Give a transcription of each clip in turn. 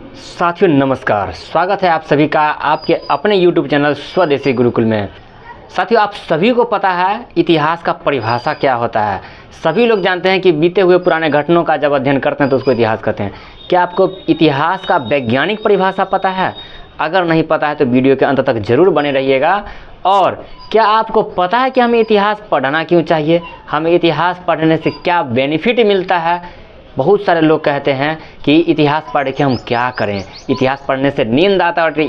साथियों नमस्कार, स्वागत है आप सभी का आपके अपने YouTube चैनल स्वदेशी गुरुकुल में। साथियों, आप सभी को पता है इतिहास का परिभाषा क्या होता है। सभी लोग जानते हैं कि बीते हुए पुराने घटनाओं का जब अध्ययन करते हैं तो उसको इतिहास कहते हैं। क्या आपको इतिहास का वैज्ञानिक परिभाषा पता है? अगर नहीं पता है तो वीडियो के अंत तक जरूर बने रहिएगा। और क्या आपको पता है कि हमें इतिहास पढ़ना क्यों चाहिए? हमें इतिहास पढ़ने से क्या बेनिफिट मिलता है? बहुत सारे लोग कहते हैं कि इतिहास पढ़ के हम क्या करें, इतिहास पढ़ने से नींद आता है, और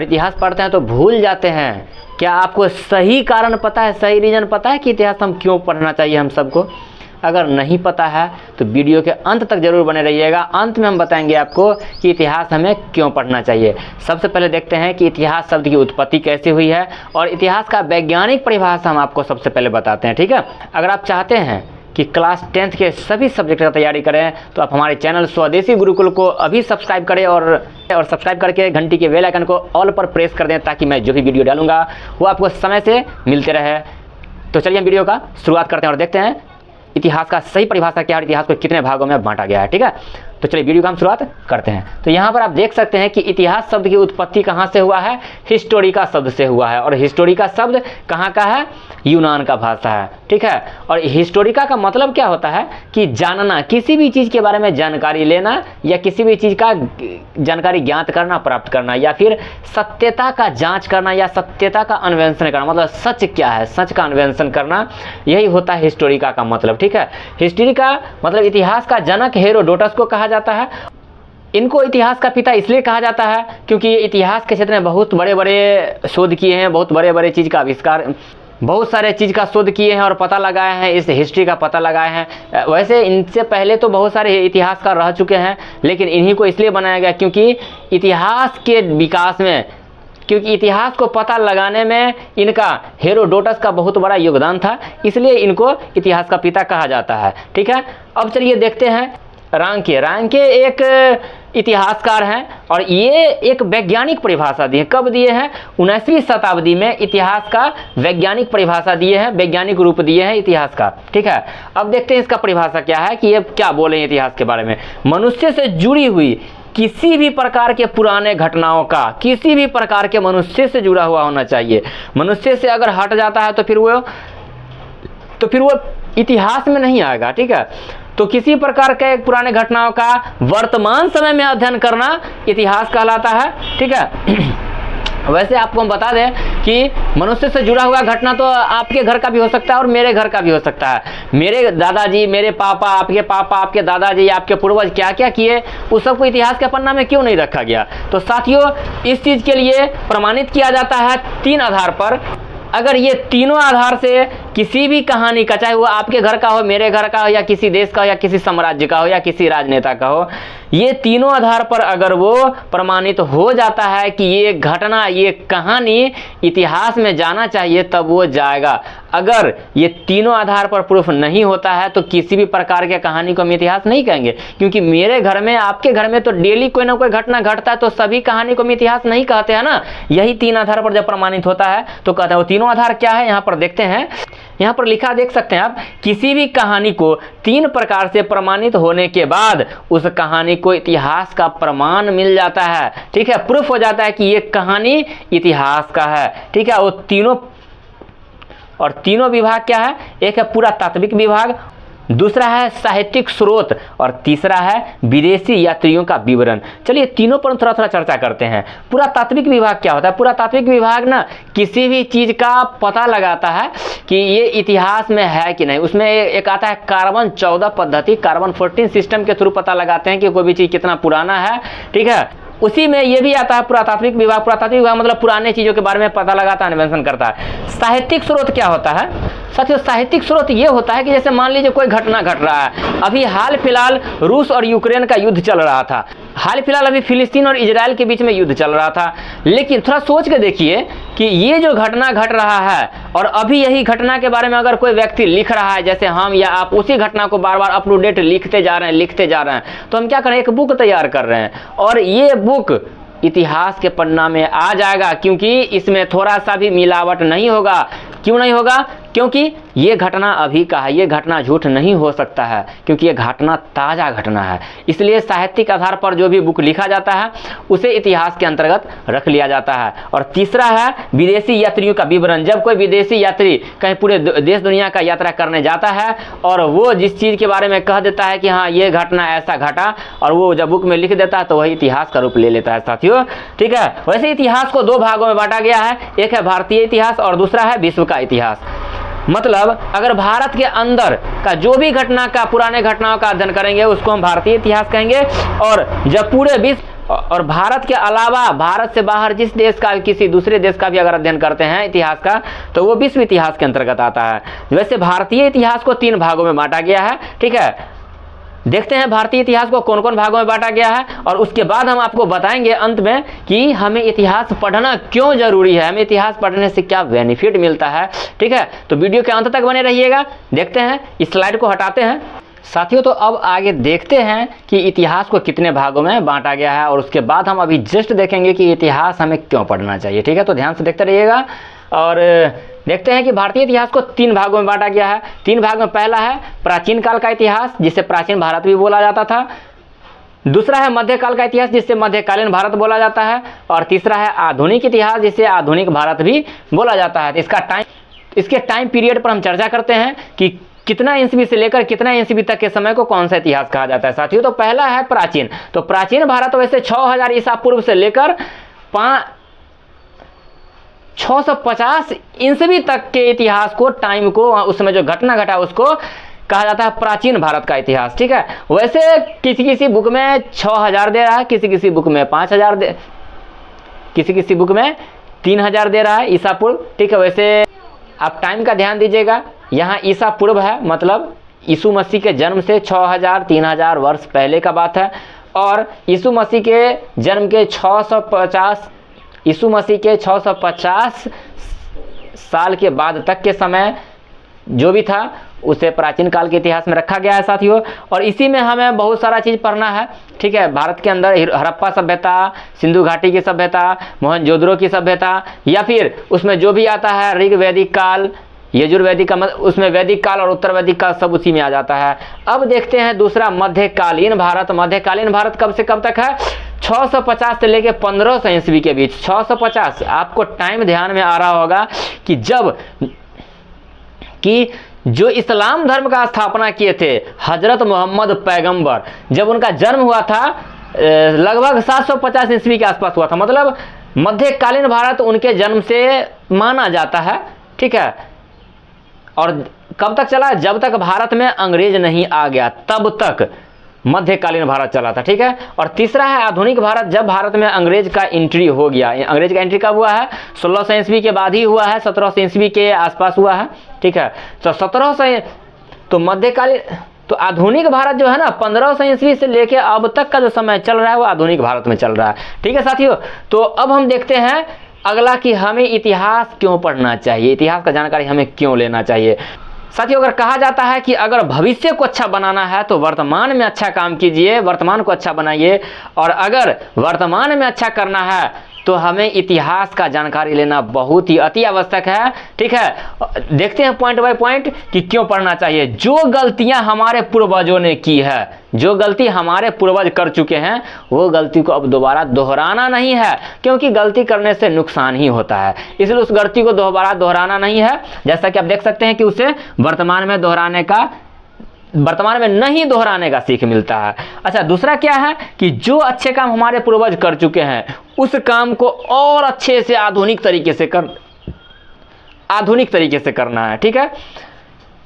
इतिहास पढ़ते हैं तो भूल जाते हैं। क्या आपको सही कारण पता है, सही रीज़न पता है कि इतिहास हम क्यों पढ़ना चाहिए हम सबको? अगर नहीं पता है तो वीडियो के अंत तक जरूर बने रहिएगा। अंत में हम बताएंगे आपको कि इतिहास हमें क्यों पढ़ना चाहिए। सबसे पहले देखते हैं कि इतिहास शब्द की उत्पत्ति कैसे हुई है, और इतिहास का वैज्ञानिक परिभाषा हम आपको सबसे पहले बताते हैं, ठीक है। अगर आप चाहते हैं कि क्लास 10th के सभी सब्जेक्ट का तैयारी करें तो आप हमारे चैनल स्वदेशी गुरुकुल को अभी सब्सक्राइब करें और सब्सक्राइब करके घंटी के बेल आइकन को ऑल पर प्रेस कर दें, ताकि मैं जो भी वीडियो डालूंगा वो आपको समय से मिलते रहे। तो चलिए हम वीडियो का शुरुआत करते हैं और देखते हैं इतिहास का सही परिभाषा क्या है, इतिहास को कितने भागों में बांटा गया है, ठीक है। तो चलिए वीडियो का हम शुरुआत करते हैं। तो यहाँ पर आप देख सकते हैं कि इतिहास शब्द की उत्पत्ति कहाँ से हुआ है? हिस्टोरिका शब्द से हुआ है। और हिस्टोरिका शब्द कहाँ का है? यूनान का भाषा है, ठीक है। और हिस्टोरिका का मतलब क्या होता है कि जानना, किसी भी चीज़ के बारे में जानकारी लेना, या किसी भी चीज़ का जानकारी ज्ञात करना, प्राप्त करना, या फिर सत्यता का जांच करना, या सत्यता का अन्वेषण करना। मतलब सच क्या है, सच का अन्वेषण करना, यही होता है हिस्टोरिका का मतलब, ठीक है। हिस्ट्री का मतलब इतिहास का जनक हेरोडोटस को कहा जाता है। इनको इतिहास का पिता इसलिए कहा जाता है क्योंकि ये इतिहास के क्षेत्र में बहुत बड़े बड़े शोध किए हैं, बहुत बड़े बड़े चीज़ का आविष्कार, बहुत सारे चीज़ का शोध किए हैं और पता लगाए हैं, इस हिस्ट्री का पता लगाए हैं। वैसे इनसे पहले तो बहुत सारे इतिहासकार रह चुके हैं, लेकिन इन्हीं को इसलिए बनाया गया क्योंकि इतिहास के विकास में, क्योंकि इतिहास को पता लगाने में इनका हेरोडोटस का बहुत बड़ा योगदान था, इसलिए इनको इतिहास का पिता कहा जाता है, ठीक है। अब चलिए देखते हैं रांके एक इतिहासकार हैं, और ये एक वैज्ञानिक परिभाषा दिए। कब दिए हैं? 19वीं शताब्दी में इतिहास का वैज्ञानिक परिभाषा दिए हैं, वैज्ञानिक रूप दिए हैं इतिहास का, ठीक है। अब देखते हैं इसका परिभाषा क्या है, कि ये क्या बोले इतिहास के बारे में। मनुष्य से जुड़ी हुई किसी भी प्रकार के पुराने घटनाओं का, किसी भी प्रकार के मनुष्य से जुड़ा हुआ होना चाहिए। मनुष्य से अगर हट जाता है तो फिर वो इतिहास में नहीं आएगा, ठीक है। तो किसी प्रकार के पुराने घटनाओं का वर्तमान समय में अध्ययन करना इतिहास कहलाता है, ठीक है। वैसे आपको हम बता दें कि मनुष्य से जुड़ा हुआ घटना तो आपके घर का भी हो सकता है और मेरे घर का भी हो सकता है। मेरे दादाजी, मेरे पापा, आपके दादाजी, आपके पूर्वज क्या क्या किए, उस सबको इतिहास के पन्ना में क्यों नहीं रखा गया? तो साथियों, इस चीज़ के लिए प्रमाणित किया जाता है 3 आधार पर। अगर ये तीनों आधार से किसी भी कहानी का, चाहे वो आपके घर का हो, मेरे घर का हो, या किसी देश का हो, या किसी साम्राज्य का हो, या किसी राजनेता का हो, ये तीनों आधार पर अगर वो प्रमाणित हो जाता है कि ये घटना, ये कहानी इतिहास में जाना चाहिए, तब वो जाएगा। अगर ये तीनों आधार पर प्रूफ नहीं होता है तो किसी भी प्रकार के कहानी को हम इतिहास नहीं कहेंगे। क्योंकि मेरे घर में, आपके घर में तो डेली कोई ना कोई घटना घटता है, तो सभी कहानी को हम इतिहास नहीं कहते हैं ना। यही 3 आधार पर जब प्रमाणित होता है तो कहते हैं। वो तीनों आधार क्या है, यहाँ पर देखते हैं। यहाँ पर लिखा देख सकते हैं आप, किसी भी कहानी को 3 प्रकार से प्रमाणित होने के बाद उस कहानी को इतिहास का प्रमाण मिल जाता है, ठीक है। प्रूफ हो जाता है कि ये कहानी इतिहास का है, ठीक है। वो तीनों विभाग क्या है? एक है पुरातात्विक विभाग, दूसरा है साहित्यिक स्रोत, और तीसरा है विदेशी यात्रियों का विवरण। चलिए तीनों पर थोड़ा थोड़ा चर्चा करते हैं। पुरातात्विक विभाग क्या होता है? पुरातात्विक विभाग ना किसी भी चीज़ का पता लगाता है कि ये इतिहास में है कि नहीं। उसमें एक आता है कार्बन 14 पद्धति, कार्बन 14 सिस्टम के थ्रू पता लगाते हैं कि कोई भी चीज़ कितना पुराना है, ठीक है। उसी में ये भी आता है पुरातात्विक विभाग। पुरातात्विक विभाग मतलब पुराने चीज़ों के बारे में पता लगाता है, अन्वेषण करता है। साहित्यिक स्रोत क्या होता है? साथियों, साहित्यिक स्रोत ये होता है कि जैसे मान लीजिए कोई घटना घट रहा है। अभी हाल फिलहाल रूस और यूक्रेन का युद्ध चल रहा था, हाल फिलहाल अभी फिलिस्तीन और इजराइल के बीच में युद्ध चल रहा था। लेकिन थोड़ा सोच के देखिए कि ये जो घटना घट रहा है, और अभी यही घटना के बारे में अगर कोई व्यक्ति लिख रहा है, जैसे हम या आप, उसी घटना को बार बार अप टू डेट लिखते जा रहे हैं, तो हम क्या करें? एक बुक तैयार कर रहे हैं, और ये बुक इतिहास के पन्ना में आ जाएगा, क्योंकि इसमें थोड़ा सा भी मिलावट नहीं होगा। क्यों नहीं होगा? क्योंकि ये घटना अभी का है, ये घटना झूठ नहीं हो सकता है, क्योंकि ये घटना ताज़ा घटना है। इसलिए साहित्यिक आधार पर जो भी बुक लिखा जाता है उसे इतिहास के अंतर्गत रख लिया जाता है। और तीसरा है विदेशी यात्रियों का विवरण। जब कोई विदेशी यात्री कहीं पूरे देश दुनिया का यात्रा करने जाता है और वो जिस चीज़ के बारे में कह देता है कि हाँ ये घटना ऐसा घटा, और वो जब बुक में लिख देता है तो वही इतिहास का रूप ले लेता है साथियों। ठीक है, वैसे इतिहास को दो भागों में बांटा गया है, एक है भारतीय इतिहास और दूसरा है विश्व का इतिहास। मतलब अगर भारत के अंदर का जो भी घटना का पुराने घटनाओं का अध्ययन करेंगे उसको हम भारतीय इतिहास कहेंगे, और जब पूरे विश्व और भारत के अलावा भारत से बाहर जिस देश का किसी दूसरे देश का भी अगर अध्ययन करते हैं इतिहास का तो वो विश्व इतिहास के अंतर्गत आता है। वैसे भारतीय इतिहास को 3 भागों में बांटा गया है। ठीक है, देखते हैं भारतीय इतिहास को कौन कौन भागों में बांटा गया है, और उसके बाद हम आपको बताएंगे अंत में कि हमें इतिहास पढ़ना क्यों जरूरी है, हमें इतिहास पढ़ने से क्या बेनिफिट मिलता है। ठीक है, तो वीडियो के अंत तक बने रहिएगा। देखते हैं, इस स्लाइड को हटाते हैं साथियों। तो अब आगे देखते हैं कि इतिहास को कितने भागों में बांटा गया है, और उसके बाद हम अभी जस्ट देखेंगे कि इतिहास हमें क्यों पढ़ना चाहिए। ठीक है, तो ध्यान से देखते रहिएगा। और देखते हैं कि भारतीय इतिहास को 3 भागों में बांटा गया है। 3 भाग में पहला है प्राचीन काल का इतिहास, जिसे प्राचीन भारत भी बोला जाता था। दूसरा है मध्यकाल का इतिहास, जिसे मध्यकालीन भारत बोला जाता है। और तीसरा है आधुनिक इतिहास, जिसे आधुनिक भारत भी बोला जाता है। इसके टाइम पीरियड पर हम चर्चा करते हैं कि कितना ईस्वी से लेकर कितना ईस्वी तक के समय को कौन सा इतिहास कहा जाता है साथियों। तो पहला है प्राचीन। तो प्राचीन भारत वैसे 6000 ईसा पूर्व से लेकर 650 ईस्वी तक के इतिहास को, टाइम को, उस समय जो घटना घटा उसको कहा जाता है प्राचीन भारत का इतिहास। ठीक है, वैसे किसी बुक में 6000 दे रहा है, किसी बुक में 5000 दे, किसी बुक में 3000 दे रहा है ईसा पूर्व। ठीक है, वैसे आप टाइम का ध्यान दीजिएगा, यहाँ ईसा पूर्व है, मतलब यीशु मसीह के जन्म से 6000-3000 वर्ष पहले का बात है। और यीशु मसीह के जन्म के 650 साल के बाद तक के समय जो भी था उसे प्राचीन काल के इतिहास में रखा गया है साथियों। और इसी में हमें बहुत सारा चीज़ पढ़ना है। ठीक है, भारत के अंदर हड़प्पा सभ्यता, सिंधु घाटी की सभ्यता, मोहनजोदड़ो की सभ्यता, या फिर उसमें जो भी आता है ऋग वैदिक काल, यजुर्वैदिक का, उसमें वैदिक काल और उत्तर वैदिक काल सब उसी में आ जाता है। अब देखते हैं दूसरा मध्यकालीन भारत। मध्यकालीन भारत कब से कब तक है? 650 से लेकर 1500 ईस्वी के बीच। 650, आपको टाइम ध्यान में आ रहा होगा कि जो इस्लाम धर्म का स्थापना किए थे हजरत मोहम्मद पैगंबर, जब उनका जन्म हुआ था लगभग 750 ईस्वी के आसपास हुआ था। मतलब मध्यकालीन भारत उनके जन्म से माना जाता है। ठीक है, और कब तक चला? जब तक भारत में अंग्रेज नहीं आ गया तब तक मध्यकालीन भारत चला था। ठीक है, और तीसरा है आधुनिक भारत। जब भारत में अंग्रेज का एंट्री हो गया, अंग्रेज का एंट्री कब हुआ है? 1600 ईस्वी के बाद ही हुआ है, 1700 ईस्वी के आसपास हुआ है। ठीक है, तो 1700, तो मध्यकालीन, तो आधुनिक भारत जो है ना 1500 ईस्वी से लेके अब तक का जो समय चल रहा है वो आधुनिक भारत में चल रहा है। ठीक है साथियों, तो अब हम देखते हैं अगला कि हमें इतिहास क्यों पढ़ना चाहिए, इतिहास का जानकारी हमें क्यों लेना चाहिए। साथियों, अगर कहा जाता है कि अगर भविष्य को अच्छा बनाना है तो वर्तमान में अच्छा काम कीजिए, वर्तमान को अच्छा बनाइए, और अगर वर्तमान में अच्छा करना है तो हमें इतिहास का जानकारी लेना बहुत ही अति आवश्यक है। ठीक है, देखते हैं पॉइंट बाय पॉइंट कि क्यों पढ़ना चाहिए। जो गलतियां हमारे पूर्वजों ने की है, जो गलती हमारे पूर्वज कर चुके हैं, वो गलती को अब दोबारा दोहराना नहीं है, क्योंकि गलती करने से नुकसान ही होता है। इसलिए उस गलती को दोबारा दोहराना नहीं है। जैसा कि आप देख सकते हैं कि उसे वर्तमान में नहीं दोहराने का सीख मिलता है। अच्छा, दूसरा क्या है कि जो अच्छे काम हमारे पूर्वज कर चुके हैं उस काम को और अच्छे से आधुनिक तरीके से करना है। ठीक है,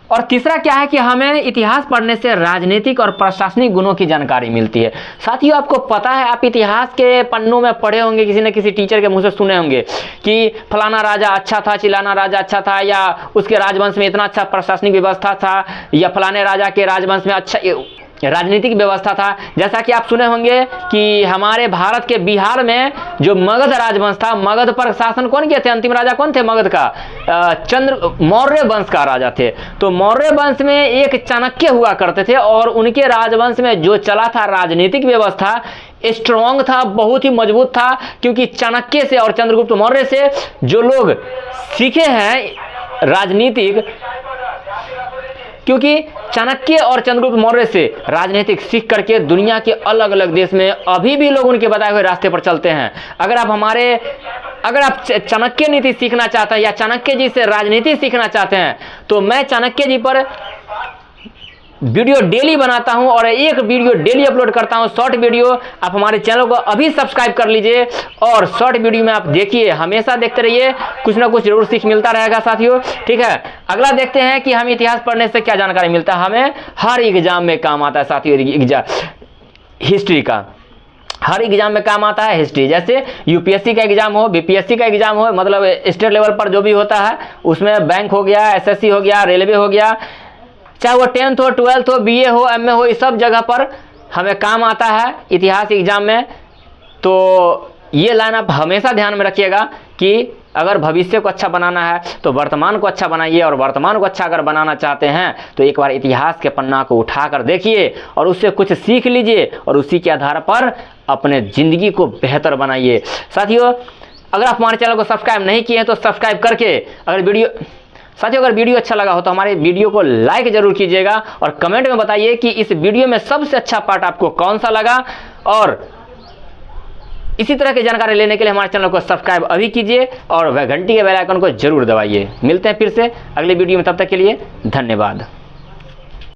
और तीसरा क्या है कि हमें इतिहास पढ़ने से राजनीतिक और प्रशासनिक गुणों की जानकारी मिलती है। साथियों, आपको पता है, आप इतिहास के पन्नों में पढ़े होंगे, किसी न किसी टीचर के मुंह से सुने होंगे कि फलाना राजा अच्छा था, चिलाना राजा अच्छा था, या उसके राजवंश में इतना अच्छा प्रशासनिक व्यवस्था था, या फलाने राजा के राजवंश में अच्छा राजनीतिक व्यवस्था था। जैसा कि आप सुने होंगे कि हमारे भारत के बिहार में जो मगध राजवंश था, मगध पर शासन कौन किए थे? अंतिम राजा कौन थे मगध का? मौर्य वंश का राजा थे। तो मौर्य वंश में एक चाणक्य हुआ करते थे, और उनके राजवंश में जो चला था राजनीतिक व्यवस्था स्ट्रॉन्ग था, बहुत ही मजबूत था, क्योंकि चाणक्य से और चंद्रगुप्त मौर्य से जो लोग सीखे हैं राजनीतिक, क्योंकि चाणक्य और चंद्रगुप्त मौर्य से राजनीतिक सीख करके दुनिया के अलग अलग देश में अभी भी लोग उनके बताए हुए रास्ते पर चलते हैं। अगर आप चाणक्य नीति सीखना चाहते हैं या चाणक्य जी से राजनीति सीखना चाहते हैं तो मैं चाणक्य जी पर वीडियो डेली बनाता हूं और एक वीडियो डेली अपलोड करता हूं, शॉर्ट वीडियो। आप हमारे चैनल को अभी सब्सक्राइब कर लीजिए और शॉर्ट वीडियो में आप देखिए, हमेशा देखते रहिए, कुछ ना कुछ जरूर सीख मिलता रहेगा साथियों। ठीक है, अगला देखते हैं कि हम इतिहास पढ़ने से क्या जानकारी मिलता है। हमें हर एग्जाम में काम आता है साथियों, हिस्ट्री का हर एग्जाम में काम आता है हिस्ट्री। जैसे यूपीएससी का एग्जाम हो, बीपीएससी का एग्जाम हो, मतलब स्टेट लेवल पर जो भी होता है उसमें बैंक हो गया, एसएससी हो गया, रेलवे हो गया, चाहे वो 10th हो, 12th हो, बीए हो, एमए हो, इस सब जगह पर हमें काम आता है इतिहास एग्जाम में। तो ये लाइन आप हमेशा ध्यान में रखिएगा कि अगर भविष्य को अच्छा बनाना है तो वर्तमान को अच्छा बनाइए, और वर्तमान को अच्छा अगर बनाना चाहते हैं तो एक बार इतिहास के पन्ना को उठाकर देखिए और उससे कुछ सीख लीजिए और उसी के आधार पर अपने ज़िंदगी को बेहतर बनाइए। साथियों, अगर आप हमारे चैनल को सब्सक्राइब नहीं किए हैं तो सब्सक्राइब करके, अगर वीडियो अच्छा लगा हो तो हमारे वीडियो को लाइक जरूर कीजिएगा और कमेंट में बताइए कि इस वीडियो में सबसे अच्छा पार्ट आपको कौन सा लगा। और इसी तरह की जानकारी लेने के लिए हमारे चैनल को सब्सक्राइब अभी कीजिए और वह घंटी के बेल आइकन को जरूर दबाइए। मिलते हैं फिर से अगले वीडियो में, तब तक के लिए धन्यवाद।